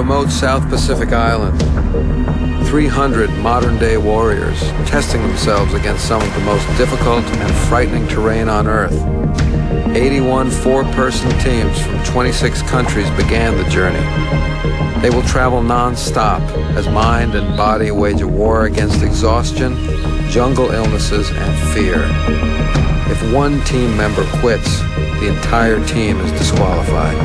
remote South Pacific island, 300 modern-day warriors testing themselves against some of the most difficult and frightening terrain on Earth. 81 four-person teams from 26 countries began the journey. They will travel non-stop as mind and body wage a war against exhaustion, jungle illnesses, and fear. If one team member quits, the entire team is disqualified.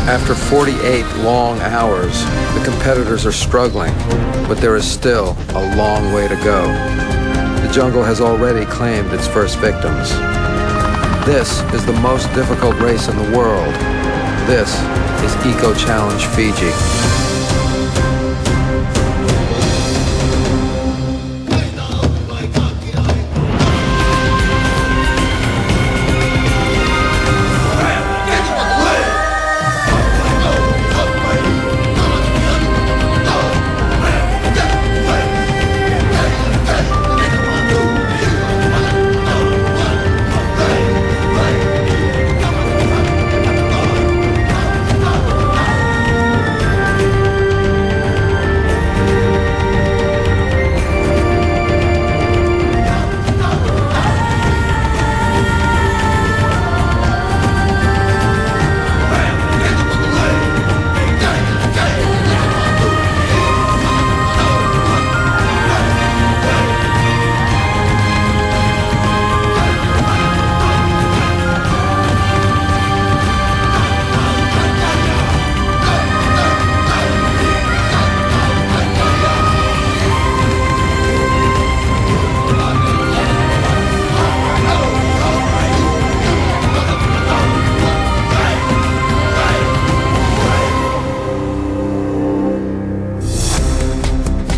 After 48 long hours, the competitors are struggling, but there is still a long way to go. The jungle has already claimed its first victims. This is the most difficult race in the world. This is Eco Challenge Fiji.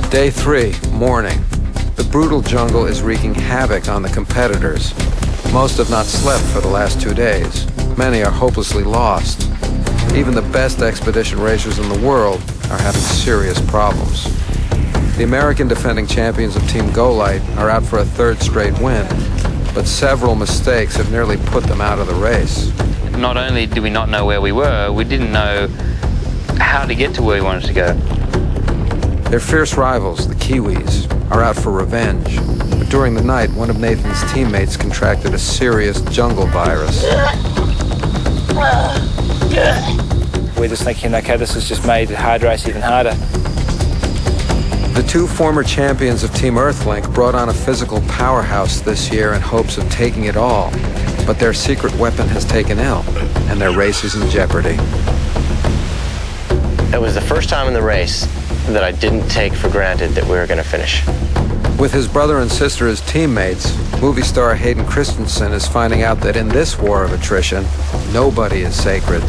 Day 3, morning. The brutal jungle is wreaking havoc on the competitors. Most have not slept for the last 2 days. Many are hopelessly lost. Even the best expedition racers in the world are having serious problems. The American defending champions of Team Go-Light are out for a third straight win, but several mistakes have nearly put them out of the race. Not only did we not know where we were, we didn't know how to get to where we wanted to go. Their fierce rivals, the Kiwis, are out for revenge. But during the night, one of Nathan's teammates contracted a serious jungle virus. We're just thinking, okay, this has just made the hard race even harder. The two former champions of Team Earthlink brought on a physical powerhouse this year in hopes of taking it all. But their secret weapon has taken ill, and their race is in jeopardy. It was the first time in the race that I didn't take for granted that we were going to finish. With his brother and sister as teammates, movie star Hayden Christensen is finding out that in this war of attrition, nobody is sacred.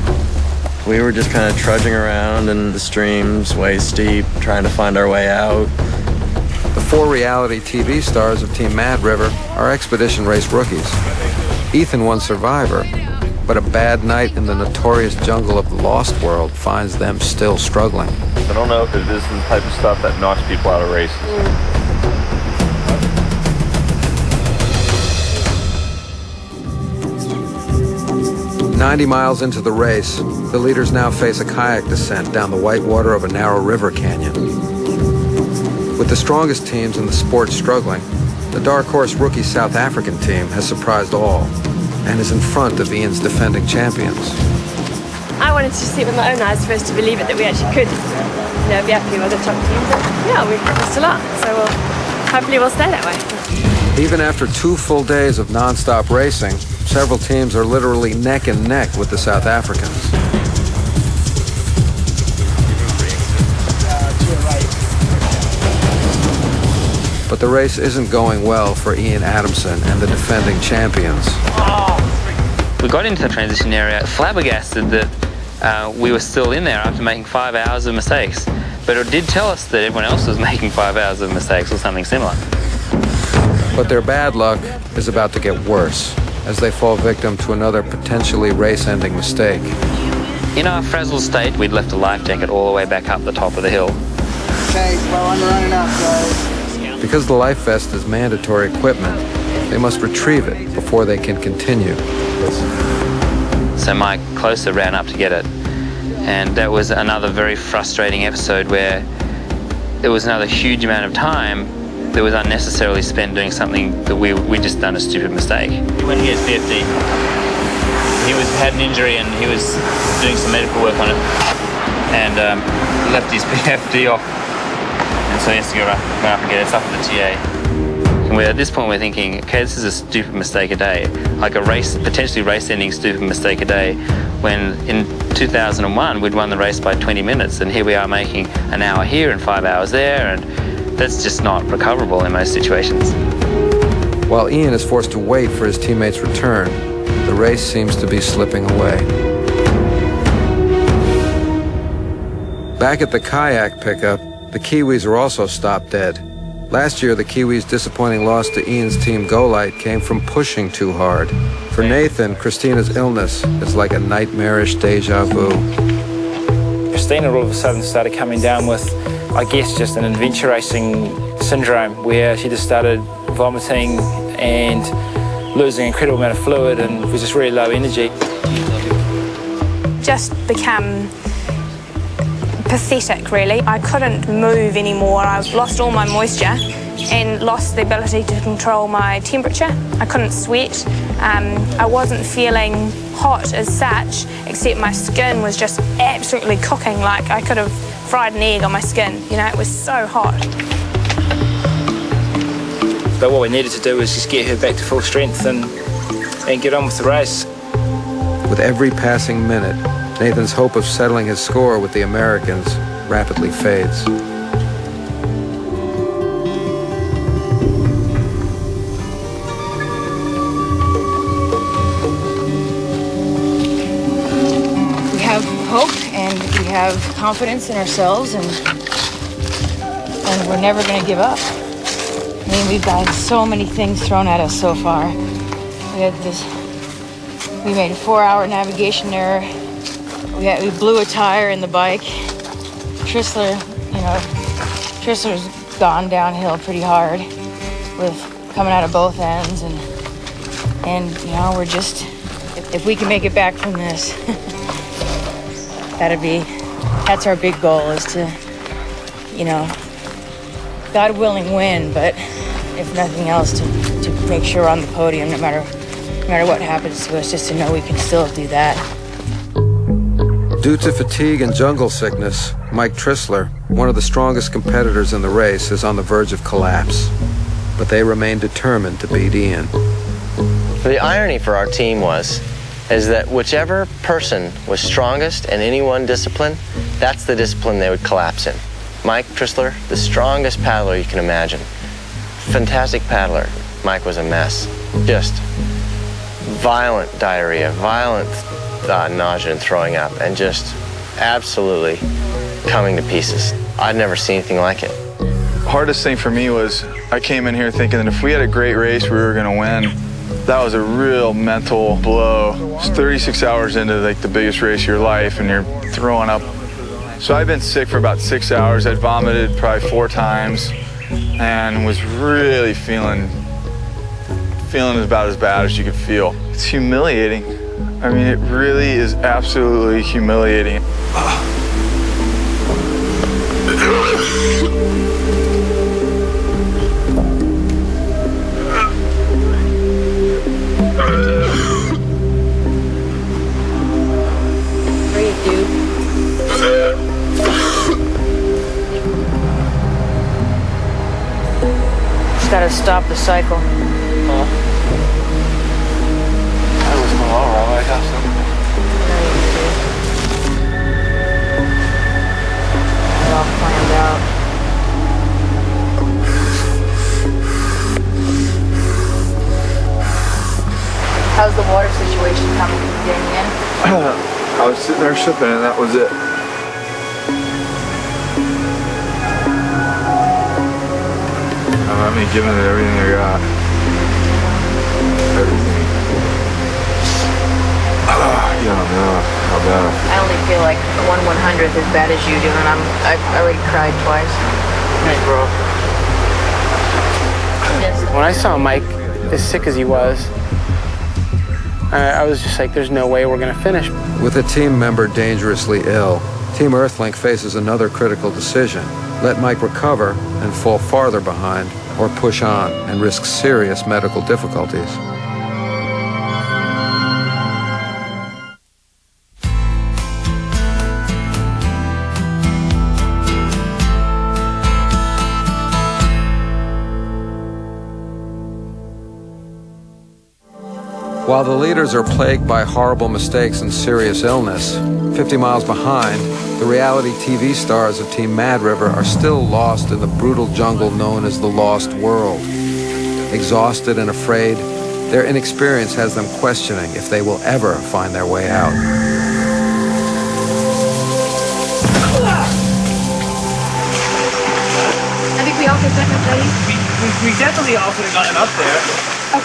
We were just kind of trudging around in the streams, way steep, trying to find our way out. The 4 reality TV stars of Team Mad River are expedition race rookies. Ethan won Survivor, but a bad night in the notorious jungle of the Lost World finds them still struggling. I don't know if this is the type of stuff that knocks people out of races. 90 miles into the race, the leaders now face a kayak descent down the white water of a narrow river canyon. With the strongest teams in the sport struggling, the dark horse rookie South African team has surprised all and is in front of Ian's defending champions. I wanted to see it with my own eyes first to believe it that we actually could, be happy with the top teams. And yeah, we still are, so hopefully we'll stay that way. Even after 2 full days of non-stop racing, several teams are literally neck and neck with the South Africans. But the race isn't going well for Ian Adamson and the defending champions. We got into the transition area flabbergasted that we were still in there after making 5 hours of mistakes. But it did tell us that everyone else was making 5 hours of mistakes or something similar. But their bad luck is about to get worse as they fall victim to another potentially race-ending mistake. In our frazzled state, we'd left a life jacket all the way back up the top of the hill. Okay, well, I'm running out, guys. Because the life vest is mandatory equipment, they must retrieve it before they can continue. So Mike closer ran up to get it, And that was another very frustrating episode where there was another huge amount of time that was unnecessarily spent doing something that we just done a stupid mistake. When he was 50, he had an injury and he was doing some medical work on it and left his PFD off. And so he has to go up and get it. It's up at the TA. And at this point we're thinking, okay, this is a stupid mistake a day, like a potentially race-ending stupid mistake a day, when in 2001 we'd won the race by 20 minutes, and here we are making an hour here and 5 hours there, and that's just not recoverable in most situations. While Ian is forced to wait for his teammates' return, the race seems to be slipping away. Back at the kayak pickup, the Kiwis are also stopped dead. Last year, the Kiwis' disappointing loss to Ian's team Go-Light came from pushing too hard. For Nathan, Christina's illness is like a nightmarish deja vu. Christina all of a sudden started coming down with, I guess, just an adventure racing syndrome where she just started vomiting and losing an incredible amount of fluid and was just really low energy. Just become pathetic, really. I couldn't move anymore. I've lost all my moisture and lost the ability to control my temperature. I couldn't sweat. I wasn't feeling hot as such, except my skin was just absolutely cooking, like I could have fried an egg on my skin. You know, it was so hot. But what we needed to do was just get her back to full strength and get on with the race. With every passing minute, Nathan's hope of settling his score with the Americans rapidly fades. We have hope and we have confidence in ourselves, and we're never going to give up. I mean, we've got so many things thrown at us so far. We made a 4-hour navigation error. We blew a tire in the bike. Trissler's gone downhill pretty hard with coming out of both ends, and we're just, if we can make it back from this, that's our big goal, is to, God willing, win, but if nothing else, to make sure we're on the podium no matter what happens to us, just to know we can still do that. Due to fatigue and jungle sickness, Mike Trissler, one of the strongest competitors in the race, is on the verge of collapse. But they remain determined to beat Ian. The irony for our team is that whichever person was strongest in any one discipline, that's the discipline they would collapse in. Mike Trissler, the strongest paddler you can imagine. Fantastic paddler. Mike was a mess. Just violent diarrhea, violent nausea and throwing up, and just absolutely coming to pieces. I'd never seen anything like it. Hardest thing for me was I came in here thinking that if we had a great race, we were going to win. That was a real mental blow. It's 36 hours into like the biggest race of your life, and you're throwing up. So I've been sick for about 6 hours. I'd vomited probably 4 times and was really feeling about as bad as you could feel. It's humiliating. I mean, it really is absolutely humiliating. Breathe, dude. Just gotta stop the cycle. All planned out. How's the water situation coming? Getting in? I was sitting there sipping, and that was it. I mean, giving it everything I got. Everything. You don't know how bad. I only feel like 1/100th as bad as you do, and I already cried twice. Hey, bro. When I saw Mike as sick as he was, I was just like, there's no way we're going to finish. With a team member dangerously ill, Team Earthlink faces another critical decision. Let Mike recover and fall farther behind, or push on and risk serious medical difficulties. While the leaders are plagued by horrible mistakes and serious illness, 50 miles behind, the reality TV stars of Team Mad River are still lost in the brutal jungle known as the Lost World. Exhausted and afraid, their inexperience has them questioning if they will ever find their way out. I think we all could have gotten up, buddy. We definitely all could have gotten up there,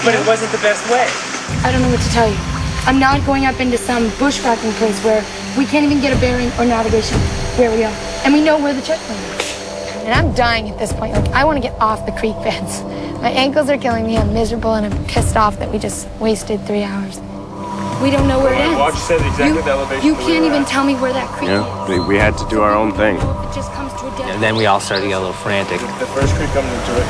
but it wasn't the best way. I don't know what to tell you. I'm not going up into some bushwhacking place where we can't even get a bearing or navigation where we are. And we know where the checkpoint is. And I'm dying at this point. Like, I want to get off the creek beds. My ankles are killing me. I'm miserable and I'm pissed off that we just wasted 3 hours. We don't know where it ends. Watch said exactly the elevation. You can't even tell me where that creek is. Yeah, we had to do our own thing. It just comes to a dead. And then we all started to get a little frantic. The first creek coming into it.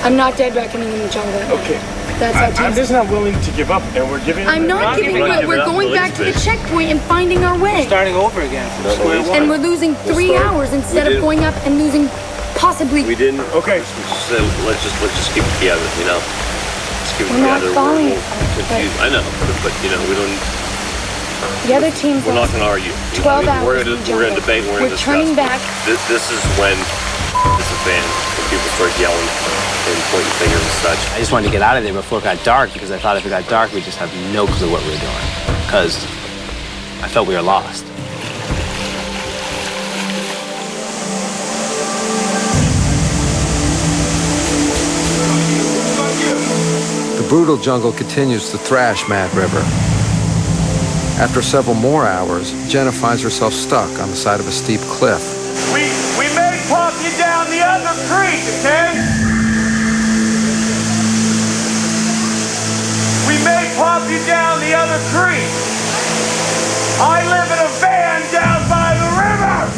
I'm not dead reckoning in the jungle. Okay. That's our I'm just not willing to give up, and we're giving up. I'm not giving up. We're going back to the checkpoint and finding our way. Starting over again from square one. And we're losing 3 hours instead of going up and losing possibly. We didn't. Okay. Let's just keep it together, you know. Let's keep it We're not together. falling We're confused. I know, but you know, we don't. The other team's We're not going to argue. 12 hours. We're going to debate. We're going to discuss. Turning back. This is when this is when people start yelling and pointing fingers and such. I just wanted to get out of there before it got dark because I thought if it got dark, we'd just have no clue what we were doing. Because I felt we were lost. The brutal jungle continues to thrash Mad River. After several more hours, Jenna finds herself stuck on the side of a steep cliff. We may pop you down the other creek, okay? We may pop you down the other creek. I live in a van down by the river.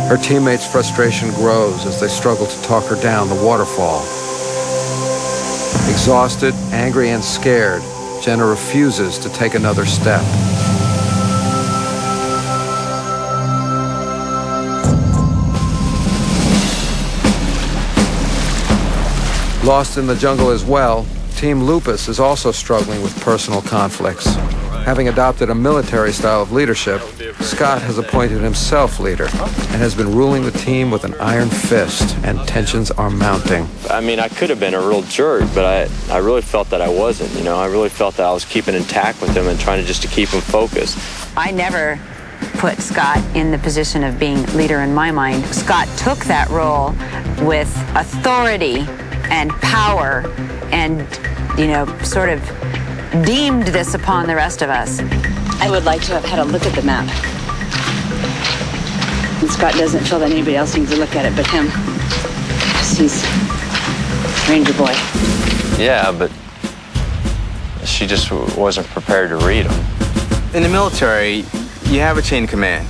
Her teammates' frustration grows as they struggle to talk her down the waterfall. Exhausted, angry, and scared, Jenna refuses to take another step. Lost in the jungle as well, Team Lupus is also struggling with personal conflicts. Having adopted a military style of leadership, Scott has appointed himself leader and has been ruling the team with an iron fist, and tensions are mounting. I mean, I could have been a real jerk, but I really felt that I wasn't, you know. I really felt that I was keeping intact with him and trying to keep him focused. I never put Scott in the position of being leader in my mind. Scott took that role with authority and power and, you know, sort of deemed this upon the rest of us. I would like to have had a look at the map. And Scott doesn't feel that anybody else needs to look at it but him. Because he's Ranger Boy. Yeah, but she just wasn't prepared to read them. In the military, you have a chain of command.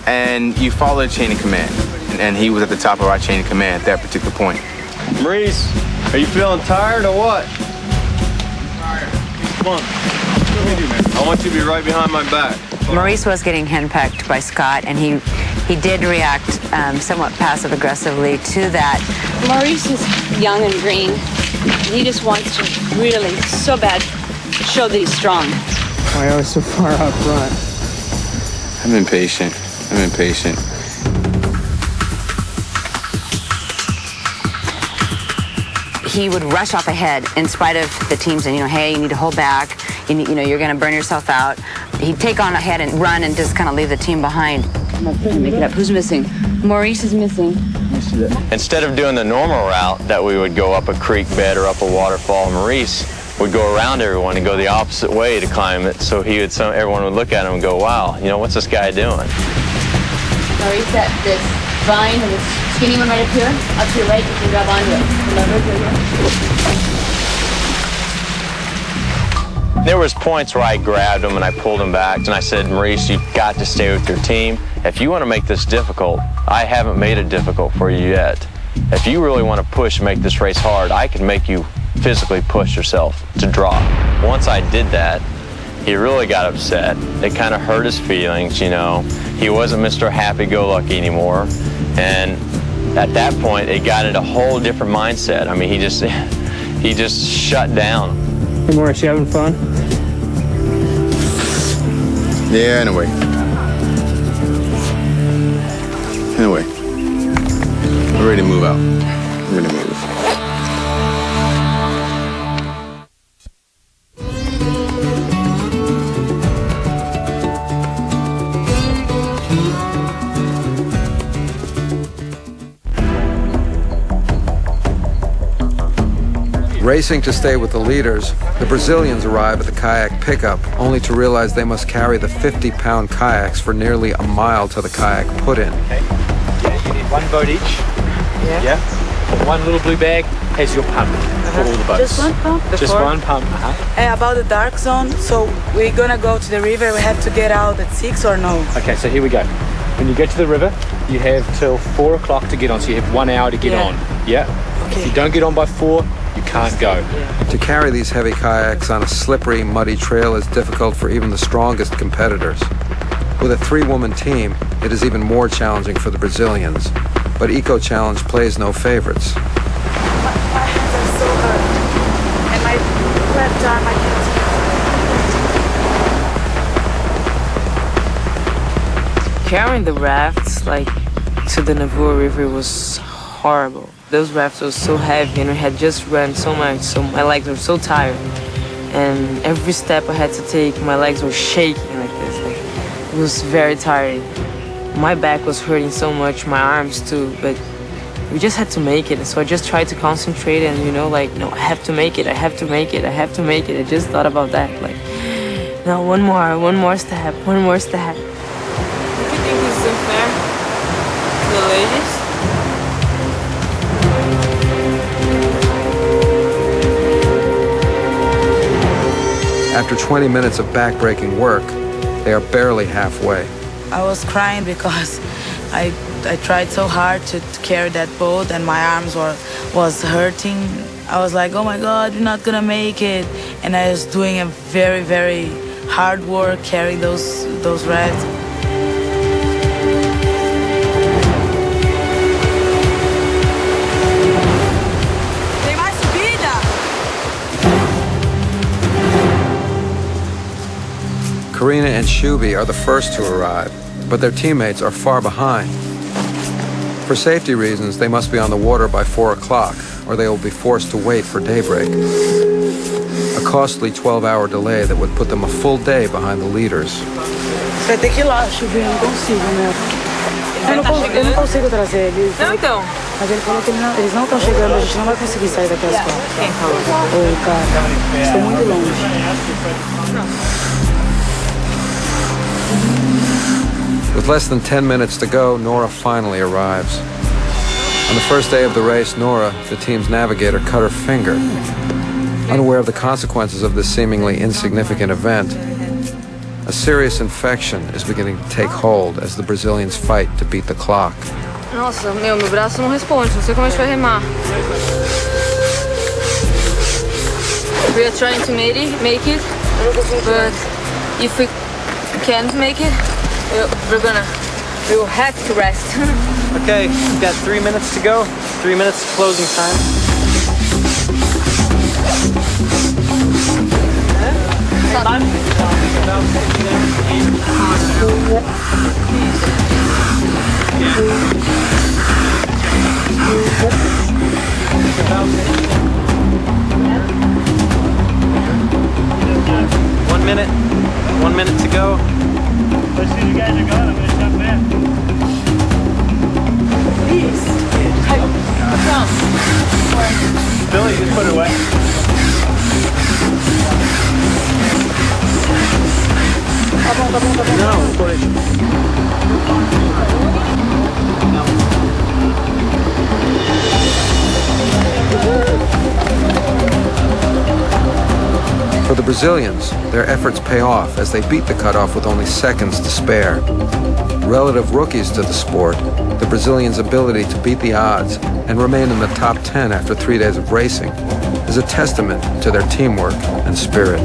And you follow the chain of command. And he was at the top of our chain of command at that particular point. Maurice, are you feeling tired or what? Come on. I want you to be right behind my back. Maurice was getting henpecked by Scott, and he did react somewhat passive-aggressively to that. Maurice is young and green. He just wants to really, so bad, show that he's strong. Why are we so far out front? I'm impatient. He would rush off ahead in spite of the team saying, you know, hey, you need to hold back. You know, you're going to burn yourself out. He'd take on ahead and run and just kind of leave the team behind. I'm going to make it up. Who's missing? Maurice is missing. Instead of doing the normal route that we would go up a creek bed or up a waterfall, Maurice would go around everyone and go the opposite way to climb it. So everyone would look at him and go, wow, you know, what's this guy doing? Maurice, that this vine and this skinny one right up here, up to your right, you can grab onto it. Remember, here you go. There was points where I grabbed him and I pulled him back and I said, Maurice, you've got to stay with your team. If you want to make this difficult, I haven't made it difficult for you yet. If you really want to push and make this race hard, I can make you physically push yourself to drop. Once I did that, he really got upset. It kind of hurt his feelings, you know. He wasn't Mr. Happy-Go-Lucky anymore. And at that point, it got into a whole different mindset. I mean, he just shut down. Hey, Maurice, you having fun? Yeah, in a way. In a way. We're ready to move out. We're ready to move. Racing to stay with the leaders, the Brazilians arrive at the kayak pickup, only to realize they must carry the 50-pound kayaks for nearly a mile to the kayak put-in. Okay. Yeah, you need one boat each. Yeah. One little blue bag has your pump for all the boats. Just one pump? Just one pump. About the dark zone, so we're gonna go to the river, we have to get out at 6 or no? Okay, so here we go. When you get to the river, you have till 4 o'clock to get on, so you have 1 hour to get on. Yeah? Okay. If you don't get on by 4, you can't go. To carry these heavy kayaks on a slippery, muddy trail is difficult for even the strongest competitors. With a 3-woman team, it is even more challenging for the Brazilians. But Eco Challenge plays no favorites. My hands are so hurt. And my left arm, I can't. Carrying the rafts, to the Navua River was horrible. Those rafts were so heavy and we had just run so much, so my legs were so tired. And every step I had to take, my legs were shaking like this. It was very tiring. My back was hurting so much, my arms too, but we just had to make it. So I just tried to concentrate and, no, I have to make it, I have to make it, I have to make it. I just thought about that, no, one more step. Do you think this is unfair to the ladies? After 20 minutes of backbreaking work, they are barely halfway. I was crying because I tried so hard to carry that boat and my arms was hurting. I was like, oh my God, we're not gonna make it. And I was doing a very, very hard work carrying those rafts. Karina and Shubi are the first to arrive, but their teammates are far behind. For safety reasons, they must be on the water by 4 o'clock, or they will be forced to wait for daybreak. A costly 12-hour delay that would put them a full day behind the leaders. Vai ter que ir lá, Shubi, eu não consigo, né? Eu não consigo trazer eles. Não, então. Mas ele falou que eles não estão chegando, a gente não vai conseguir sair daqui às 4. Quem falou? Oi, cara. Estou muito longe. With less than 10 minutes to go, Nora finally arrives. On the first day of the race, Nora, the team's navigator, cut her finger. Unaware of the consequences of this seemingly insignificant event, a serious infection is beginning to take hold as the Brazilians fight to beat the clock. Nossa, meu braço não responde, não sei como a gente vai remar. We are trying to make it, but if we can't make it, we will have to rest. Okay, we've got 3 minutes to go. 3 minutes to closing time. One minute to go. Let's see, you guys are gone. I'm going to jump in. Please. Billy, just put it away. No, put it. For the Brazilians, their efforts pay off as they beat the cutoff with only seconds to spare. Relative rookies to the sport, the Brazilians' ability to beat the odds and remain in the top 10 after 3 days of racing is a testament to their teamwork and spirit.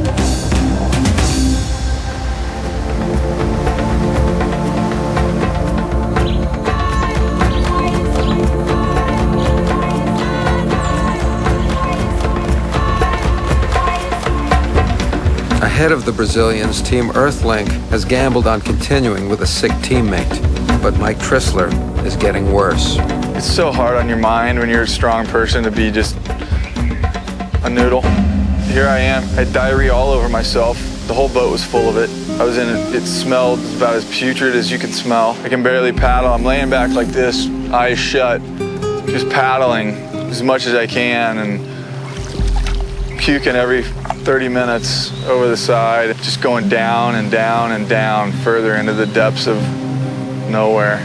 Ahead of the Brazilians, Team Earthlink has gambled on continuing with a sick teammate, but Mike Trissler is getting worse. It's so hard on your mind when you're a strong person to be just a noodle. Here I am, I had diarrhea all over myself. The whole boat was full of it. I was in it, it smelled about as putrid as you can smell. I can barely paddle. I'm laying back like this, eyes shut, just paddling as much as I can and puking every 30 minutes over the side, just going down and down and down further into the depths of nowhere.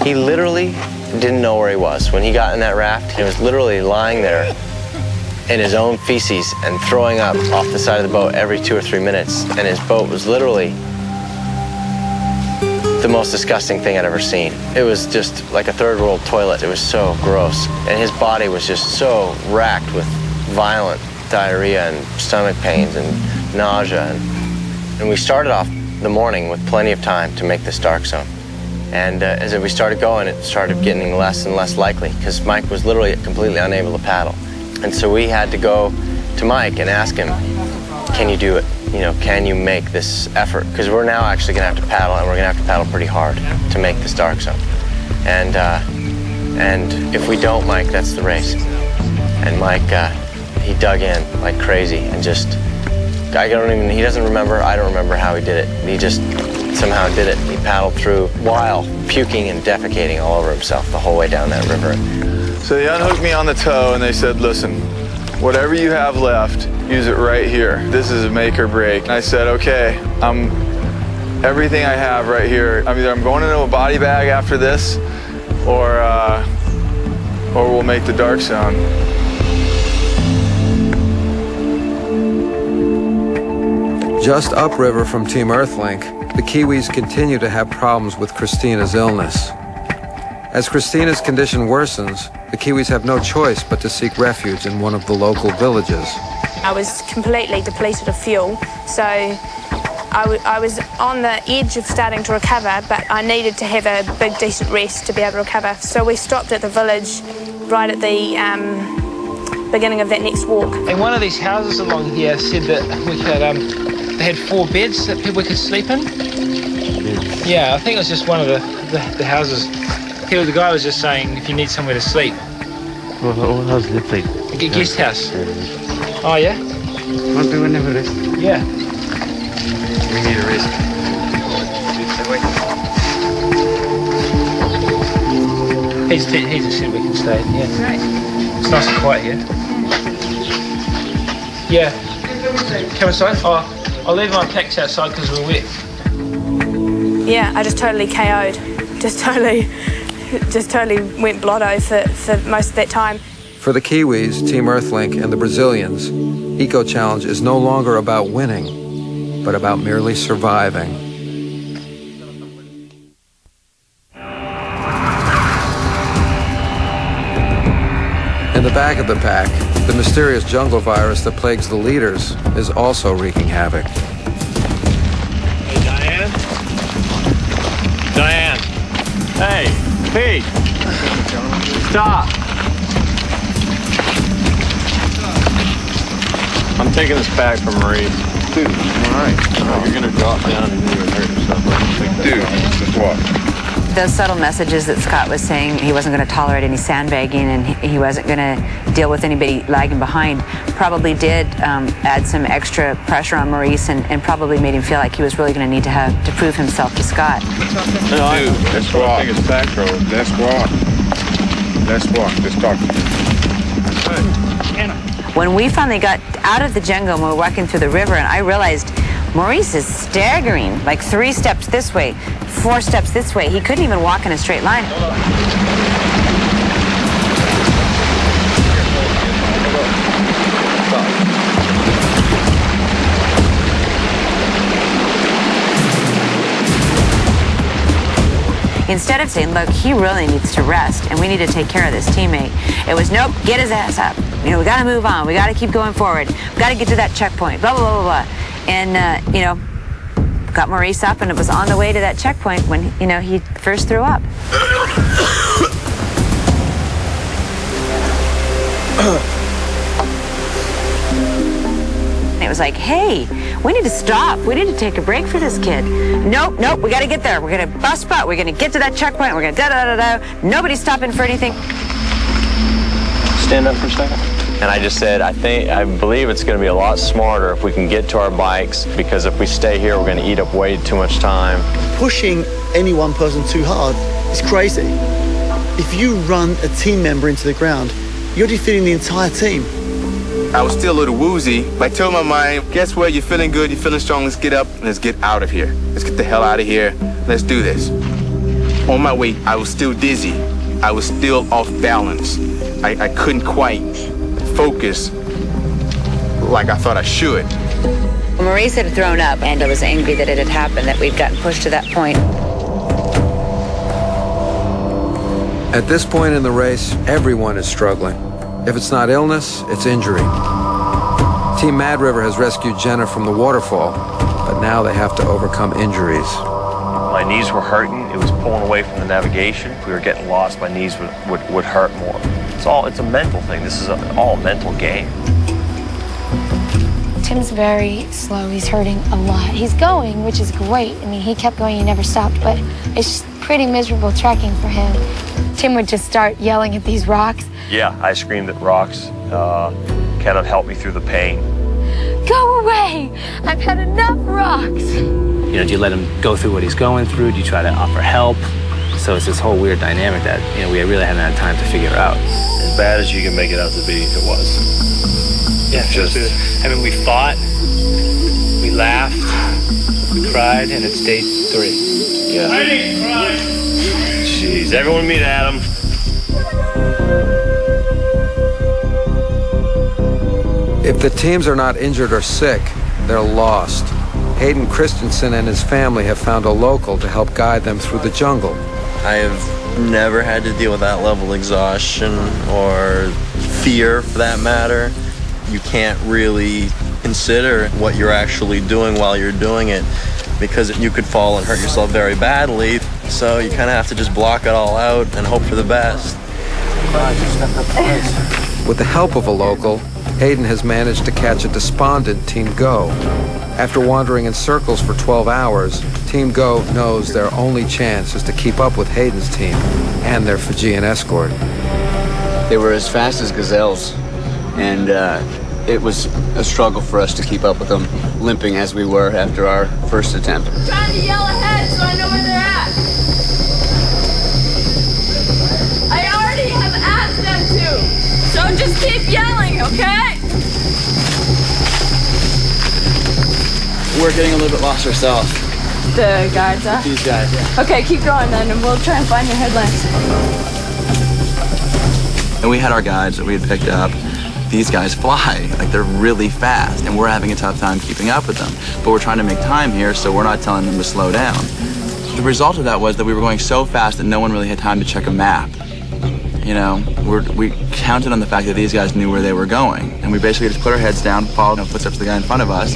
He literally didn't know where he was. When he got in that raft, he was literally lying there in his own feces and throwing up off the side of the boat every 2 or 3 minutes. And his boat was literally the most disgusting thing I'd ever seen. It was just like a third world toilet. It was so gross. And his body was just so racked with violent diarrhea and stomach pains and nausea. And we started off the morning with plenty of time to make this dark zone. And as we started going, it started getting less and less likely because Mike was literally completely unable to paddle. And so we had to go to Mike and ask him, can you do it? You know, can you make this effort? Because we're now actually gonna have to paddle, and we're gonna have to paddle pretty hard to make this dark zone. And if we don't, Mike, that's the race. And Mike, he dug in like crazy and just, he doesn't remember, I don't remember how he did it. He just somehow did it. He paddled through while puking and defecating all over himself the whole way down that river. So they unhooked me on the toe and they said, listen, whatever you have left, use it right here. This is a make or break. And I said, okay, everything I have right here, either I'm going into a body bag after this or we'll make the dark zone. Just upriver from Team Earthlink, the Kiwis continue to have problems with Christina's illness. As Christina's condition worsens, the Kiwis have no choice but to seek refuge in one of the local villages. I was completely depleted of fuel, so I was on the edge of starting to recover, but I needed to have a big, decent rest to be able to recover. So we stopped at the village right at the beginning of that next walk. And one of these houses along here said that we could, they had 4 beds that people could sleep in. Yeah, I think it was just one of the houses. Here the guy was just saying if you need somewhere to sleep. What house do you sleep? A guest house. Oh yeah? Want to have a rest? Yeah. We need a rest. He just said we can stay, yeah. Right. It's nice and quiet here. Yeah. Come inside. Oh, I'll leave my packs outside because we're wet. Yeah, I just totally KO'd. Just totally went blotto for most of that time. For the Kiwis, Team Earthlink, and the Brazilians, Eco Challenge is no longer about winning, but about merely surviving. In the back of the pack, the mysterious jungle virus that plagues the leaders is also wreaking havoc. Hey, Diane? Diane! Hey, Pete! Stop! I'm taking this back from Marie. Dude, alright. You're gonna drop down and you're gonna hurt yourself. Dude, just walk. Those subtle messages that Scott was saying, he wasn't going to tolerate any sandbagging and he wasn't going to deal with anybody lagging behind, probably did add some extra pressure on Maurice and probably made him feel like he was really going to need to prove himself to Scott. Dude, let's walk. I think it's back road. Let's walk. Let's walk. Let's talk. Anna. When we finally got out of the jungle and we were walking through the river, and I realized Maurice is staggering, like 3 steps this way, 4 steps this way. He couldn't even walk in a straight line. Instead of saying, look, he really needs to rest and we need to take care of this teammate, it was, nope, get his ass up. You know, we got to move on. We got to keep going forward. We got to get to that checkpoint, blah, blah, blah, blah, blah. And, you know, got Maurice up, and it was on the way to that checkpoint when, you know, he first threw up. It was like, hey, we need to stop. We need to take a break for this kid. Nope, nope, we got to get there. We're going to bus butt. We're going to get to that checkpoint. We're going to da-da-da-da-da. Nobody's stopping for anything. Stand up for a second. And I just said, I believe it's going to be a lot smarter if we can get to our bikes, because if we stay here, we're going to eat up way too much time. Pushing any one person too hard is crazy. If you run a team member into the ground, you're defeating the entire team. I was still a little woozy, but I told my mind, guess what? You're feeling good, you're feeling strong, let's get up, and let's get out of here. Let's get the hell out of here. Let's do this. On my way, I was still dizzy. I was still off balance. I couldn't quite focus like I thought I should. Maurice had thrown up, and I was angry that it had happened, that we'd gotten pushed to that point. At this point in the race, everyone is struggling. If it's not illness, it's injury. Team Mad River has rescued Jenna from the waterfall, but now they have to overcome injuries. My knees were hurting. It was pulling away from the navigation. If we were getting lost, my knees would hurt more. It's a mental thing. This is all a mental game. Tim's very slow. He's hurting a lot. He's going, which is great. I mean, he kept going, he never stopped, but it's pretty miserable trekking for him. Tim would just start yelling at these rocks. Yeah, I screamed at rocks. Cannot help me through the pain. Go away! I've had enough rocks. You know, do you let him go through what he's going through? Do you try to offer help? So it's this whole weird dynamic that, you know, we really haven't had time to figure out. As bad as you can make it out to be, it was. Yeah, I mean, we fought, we laughed, we cried, and it's day 3. Yeah. I didn't cry. Jeez, everyone meet Adam. If the teams are not injured or sick, they're lost. Hayden Christensen and his family have found a local to help guide them through the jungle. I have never had to deal with that level of exhaustion or fear, for that matter. You can't really consider what you're actually doing while you're doing it, because you could fall and hurt yourself very badly. So you kind of have to just block it all out and hope for the best. With the help of a local, Hayden has managed to catch a despondent Team Go. After wandering in circles for 12 hours, Team Go knows their only chance is to keep up with Hayden's team and their Fijian escort. They were as fast as gazelles, and it was a struggle for us to keep up with them, limping as we were after our first attempt. I'm trying to yell ahead so I know where they're at. I already have asked them to, so just keep yelling, okay? We're getting a little bit lost ourselves. The guards are? These guys, yeah. Okay, keep going then, and we'll try and find your headlamps. And we had our guides that we had picked up. These guys fly, like they're really fast, and we're having a tough time keeping up with them. But we're trying to make time here, so we're not telling them to slow down. The result of that was that we were going so fast that no one really had time to check a map. You know, we counted on the fact that these guys knew where they were going, and we basically just put our heads down, followed the footsteps of the guy in front of us.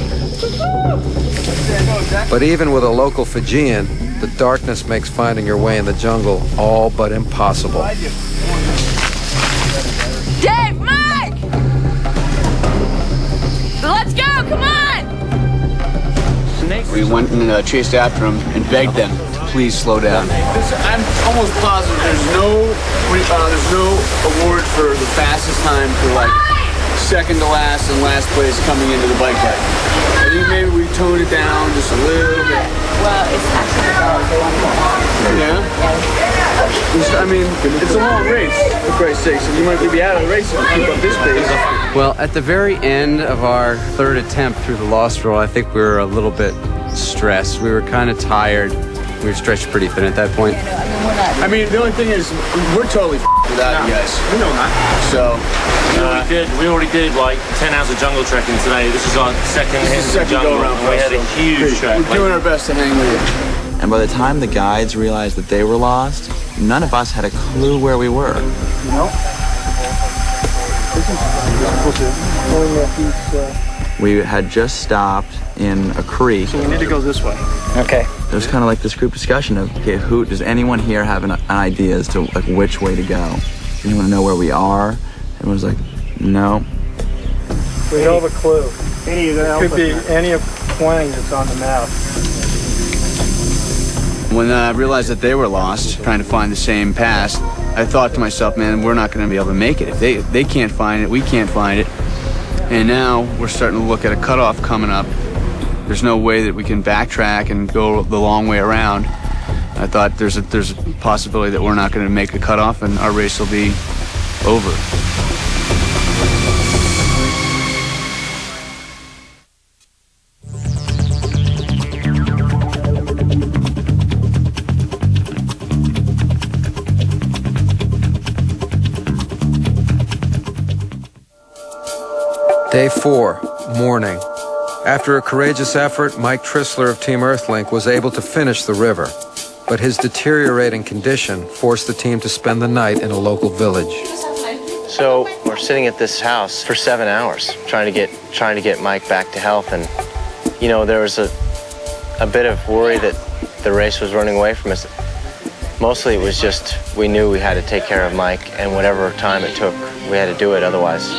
But even with a local Fijian, the darkness makes finding your way in the jungle all but impossible. Dave, Mike! Let's go, come on! We went and chased after them and begged them to please slow down. I'm almost positive there's no award for the fastest time for like second to last and last place coming into the bike ride. I think maybe we toned it down just a little bit. Well, it's actually the dog. They want to go on. Yeah? I mean, it's a long race, for Christ's sake, so you might be out of the race if you keep up this pace. Well, at the very end of our third attempt through the lost roll, I think we were a little bit stressed. We were kind of tired. We were stretched pretty thin at that point. I mean, the only thing is, we're totally without you guys. We know not. So, we already did like 10 hours of jungle trekking today. This is our second go around. We had a huge trek. We're doing our best to hang with you. And by the time the guides realized that they were lost, none of us had a clue where we were. No. We had just stopped in a creek. So we need to go this way. Okay. It was kind of like this group discussion of, okay, does anyone here have an idea as to like which way to go? Anyone know where we are? Everyone's like, no. We don't have a clue. It could be any plane that's on the map. When I realized that they were lost, trying to find the same pass, I thought to myself, man, we're not going to be able to make it. If they can't find it, we can't find it. And now we're starting to look at a cutoff coming up. There's no way that we can backtrack and go the long way around. I thought there's a possibility that we're not going to make the cutoff and our race will be over. Day 4, morning. After a courageous effort, Mike Trissler of Team Earthlink was able to finish the river, but his deteriorating condition forced the team to spend the night in a local village. So we're sitting at this house for 7 hours trying to get Mike back to health, and you know, there was a bit of worry that the race was running away from us. Mostly it was just we knew we had to take care of Mike, and whatever time it took, we had to do it, otherwise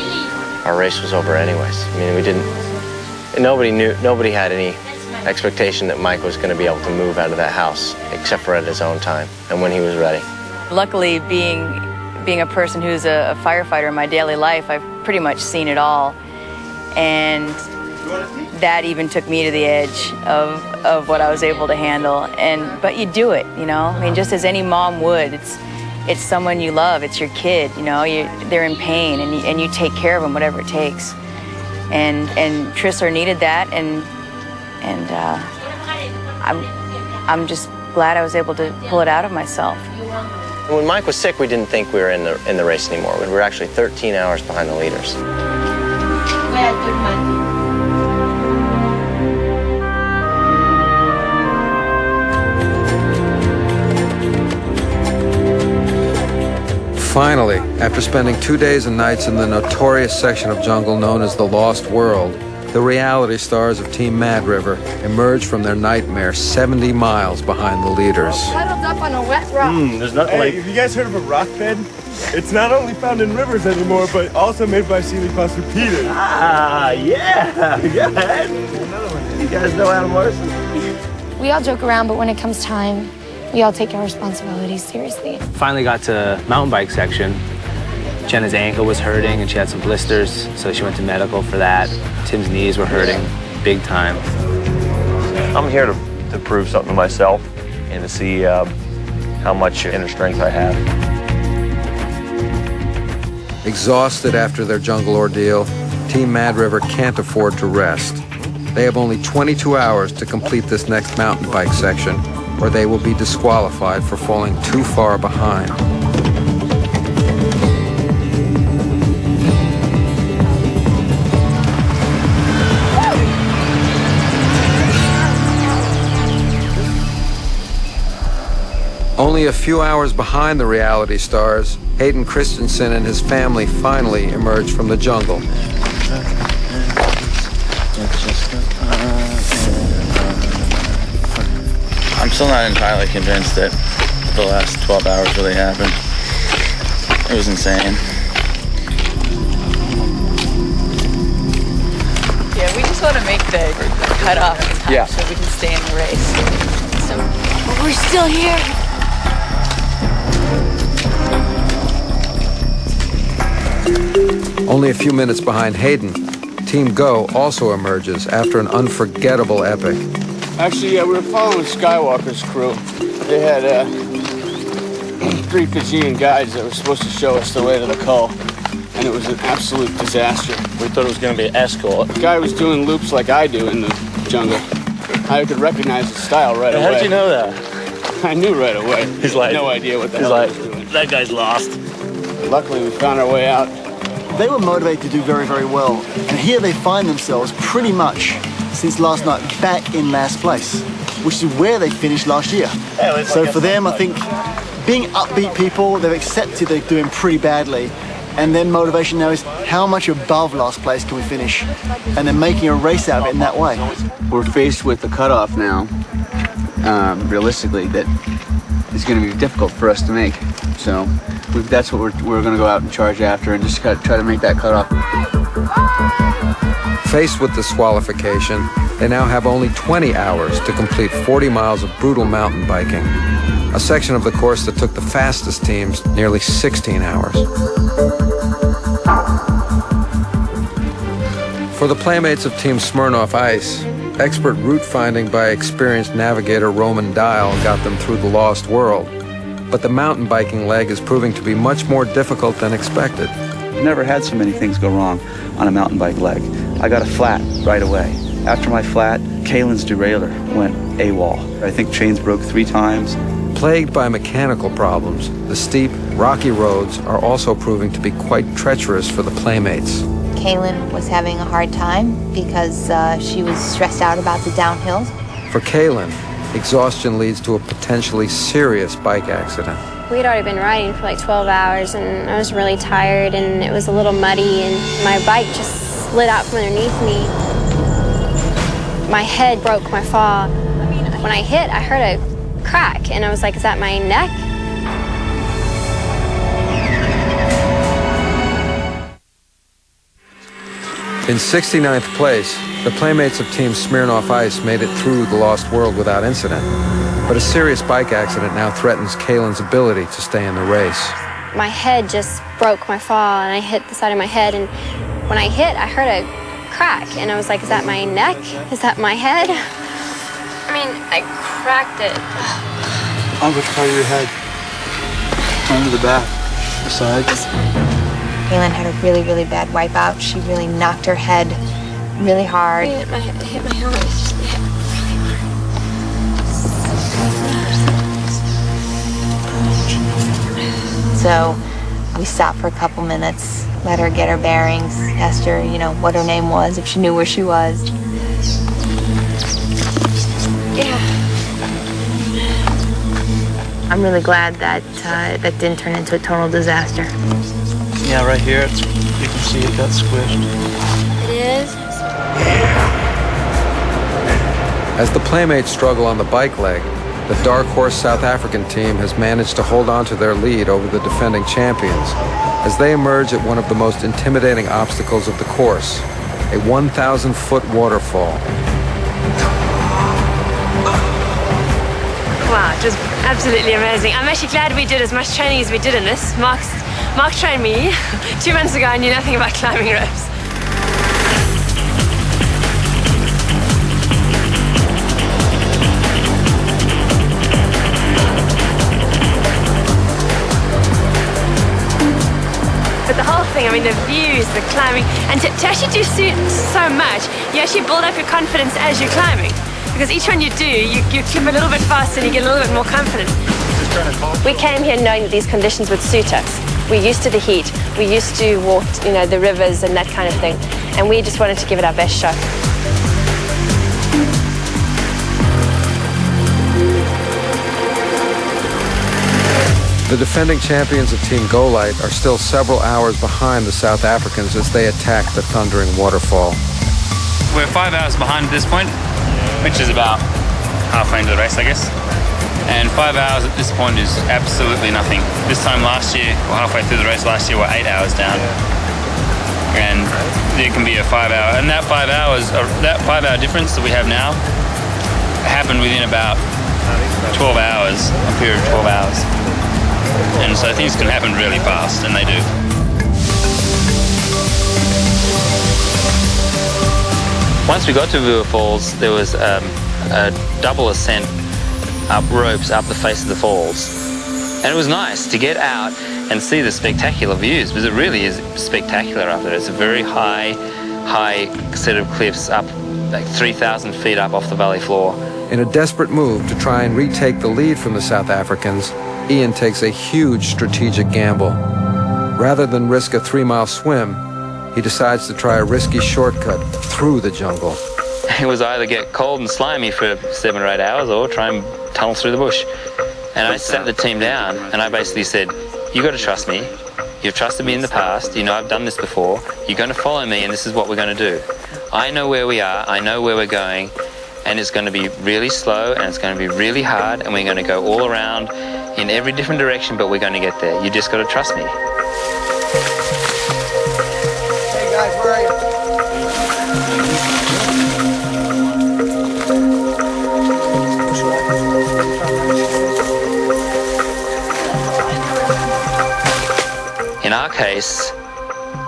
our race was over anyways. I mean, nobody had any expectation that Mike was going to be able to move out of that house, except for at his own time and when he was ready. Luckily, being a person who's a firefighter in my daily life, I've pretty much seen it all. And that even took me to the edge of what I was able to handle. But you do it, you know? I mean, just as any mom would. It's someone you love, it's your kid, you know? They're in pain, and you take care of them, whatever it takes. And Trissler needed that, and I'm just glad I was able to pull it out of myself. When Mike was sick, we didn't think we were in the race anymore. We were actually 13 hours behind the leaders. Finally, after spending 2 days and nights in the notorious section of jungle known as the Lost World, the reality stars of Team Mad River emerged from their nightmare 70 miles behind the leaders. Huddled up on a wet rock. There's nothing Hey, have you guys heard of a rock bed? It's not only found in rivers anymore, but also made by Silipasupita. Ah, yeah. Go ahead. You guys know Adam Larson? We all joke around, but when it comes time, we all take our responsibilities seriously. Finally got to mountain bike section. Jenna's ankle was hurting and she had some blisters, so she went to medical for that. Tim's knees were hurting big time. I'm here to prove something to myself and to see how much inner strength I have. Exhausted after their jungle ordeal, Team Mad River can't afford to rest. They have only 22 hours to complete this next mountain bike section, or they will be disqualified for falling too far behind. Only a few hours behind the reality stars, Hayden Christensen and his family finally emerged from the jungle. I'm still not entirely convinced that the last 12 hours really happened. It was insane. Yeah, we just want to make the cutoff in time so we can stay in the race. But we're still here. Only a few minutes behind Hayden, Team Go also emerges after an unforgettable epic. Actually, yeah, we were following Skywalker's crew. They had 3 Fijian guides that were supposed to show us the way to the col, and it was an absolute disaster. We thought it was going to be an escort. The guy was doing loops like I do in the jungle. I could recognize his style right away. How did you know that? I knew right away. He's like, no idea what the hell he was doing. That guy's lost. Luckily, we found our way out. They were motivated to do very, very well. And here they find themselves pretty much since last night back in last place, which is where they finished last year. So for them, I think being upbeat people, they've accepted they're doing pretty badly. And their motivation now is how much above last place can we finish? And they're making a race out of it in that way. We're faced with the cutoff now, realistically, that is going to be difficult for us to make. So that's what we're going to go out and charge after and just try to make that cutoff. Faced with disqualification, they now have only 20 hours to complete 40 miles of brutal mountain biking, a section of the course that took the fastest teams nearly 16 hours. For the playmates of Team Smirnoff Ice, expert route finding by experienced navigator Roman Dial got them through the lost world. But the mountain biking leg is proving to be much more difficult than expected. I've never had so many things go wrong on a mountain bike leg. I got a flat right away. After my flat, Kaylin's derailleur went AWOL. I think chains broke 3 times. Plagued by mechanical problems, the steep, rocky roads are also proving to be quite treacherous for the playmates. Kaylin was having a hard time because she was stressed out about the downhills. For Kaylin, exhaustion leads to a potentially serious bike accident. We'd already been riding for like 12 hours and I was really tired and it was a little muddy and my bike just slid out from underneath me. My head broke my fall. When I hit, I heard a crack and I was like, is that my neck? In 69th place, the playmates of Team Smirnoff Ice made it through the lost world without incident. But a serious bike accident now threatens Kaylin's ability to stay in the race. My head just broke my fall and I hit the side of my head and when I hit, I heard a crack and I was like, is that my neck? Is that my head? I mean, I cracked it. On which part of your head? Under the back, the sides. Kaylin had a really, really bad wipeout. She really knocked her head really hard. I hit my helmet. So we stopped for a couple minutes, let her get her bearings, asked her, what her name was, if she knew where she was. Yeah. I'm really glad that that didn't turn into a total disaster. Yeah, right here, you can see it got squished. It is? As the playmates struggle on the bike leg, the dark horse South African team has managed to hold on to their lead over the defending champions as they emerge at one of the most intimidating obstacles of the course, a 1,000-foot waterfall. Wow, it was absolutely amazing. I'm actually glad we did as much training as we did in this. Mark trained me. 2 months ago, I knew nothing about climbing ropes. But the whole thing, I mean, the views, the climbing, and to actually do so much, you actually build up your confidence as you're climbing. Because each one you do, you clip a little bit faster and you get a little bit more confidence. We came here knowing that these conditions would suit us. We're used to the heat. We used to walk, the rivers and that kind of thing. And we just wanted to give it our best shot. The defending champions of Team Golite are still several hours behind the South Africans as they attack the thundering waterfall. We're 5 hours behind at this point, which is about halfway into the race, I guess. And 5 hours at this point is absolutely nothing. This time last year, halfway through the race last year, we're 8 hours down. And there can be a 5 hour, and that 5 hours, that 5 hour difference that we have now happened within about 12 hours, a period of 12 hours. And so things can happen really fast, and they do. Once we got to Vua Falls, there was a double ascent up ropes up the face of the falls. And it was nice to get out and see the spectacular views, because it really is spectacular up there. It's a very high set of cliffs up, like 3,000 feet up off the valley floor. In a desperate move to try and retake the lead from the South Africans, Ian takes a huge strategic gamble. Rather than risk a 3-mile swim, he decides to try a risky shortcut through the jungle. It was either get cold and slimy for 7 or 8 hours or try and tunnel through the bush. And I sat the team down and I basically said, you got to trust me. You've trusted me in the past. You know I've done this before. You're going to follow me and this is what we're going to do. I know where we are. I know where we're going. And it's going to be really slow and it's going to be really hard and we're going to go all around in every different direction, but we're going to get there. You just got to trust me. Hey guys, where are you? In our case,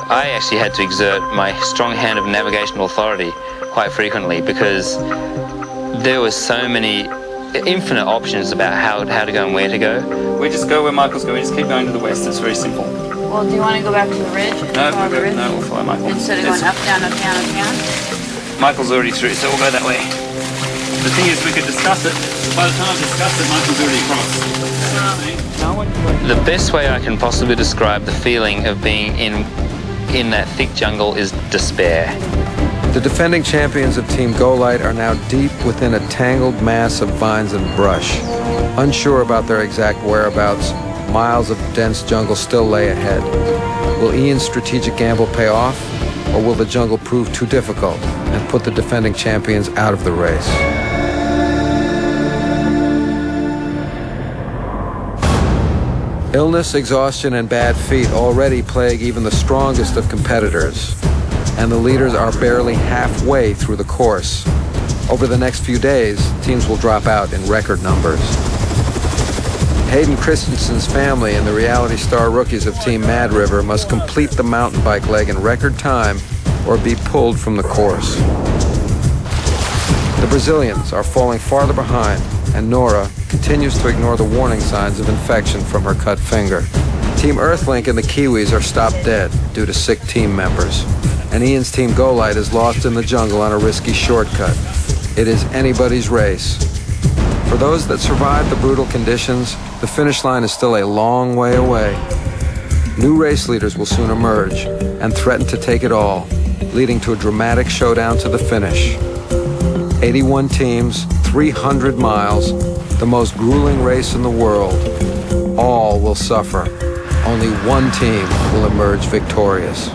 I actually had to exert my strong hand of navigational authority quite frequently because there were so many infinite options about how to go and where to go. We just go where Michael's going. We just keep going to the west. It's very simple. Well, do you want to go back to the ridge? No, we'll follow Michael. Instead of going up, down, up, down, up, down? Michael's already through, so we'll go that way. The thing is, we could discuss it. By the time I've discussed it, Michael's already across. The best way I can possibly describe the feeling of being in that thick jungle is despair. The defending champions of Team Go Light are now deep within a tangled mass of vines and brush. Unsure about their exact whereabouts, miles of dense jungle still lay ahead. Will Ian's strategic gamble pay off, or will the jungle prove too difficult and put the defending champions out of the race? Illness, exhaustion, and bad feet already plague even the strongest of competitors, and the leaders are barely halfway through the course. Over the next few days, teams will drop out in record numbers. Hayden Christensen's family and the reality star rookies of Team Mad River must complete the mountain bike leg in record time or be pulled from the course. The Brazilians are falling farther behind, and Nora continues to ignore the warning signs of infection from her cut finger. Team Earthlink and the Kiwis are stopped dead due to sick team members, and Ian's Team Go Light is lost in the jungle on a risky shortcut. It is anybody's race. For those that survive the brutal conditions, the finish line is still a long way away. New race leaders will soon emerge and threaten to take it all, leading to a dramatic showdown to the finish. 81 teams, 300 miles, the most grueling race in the world. All will suffer. Only one team will emerge victorious.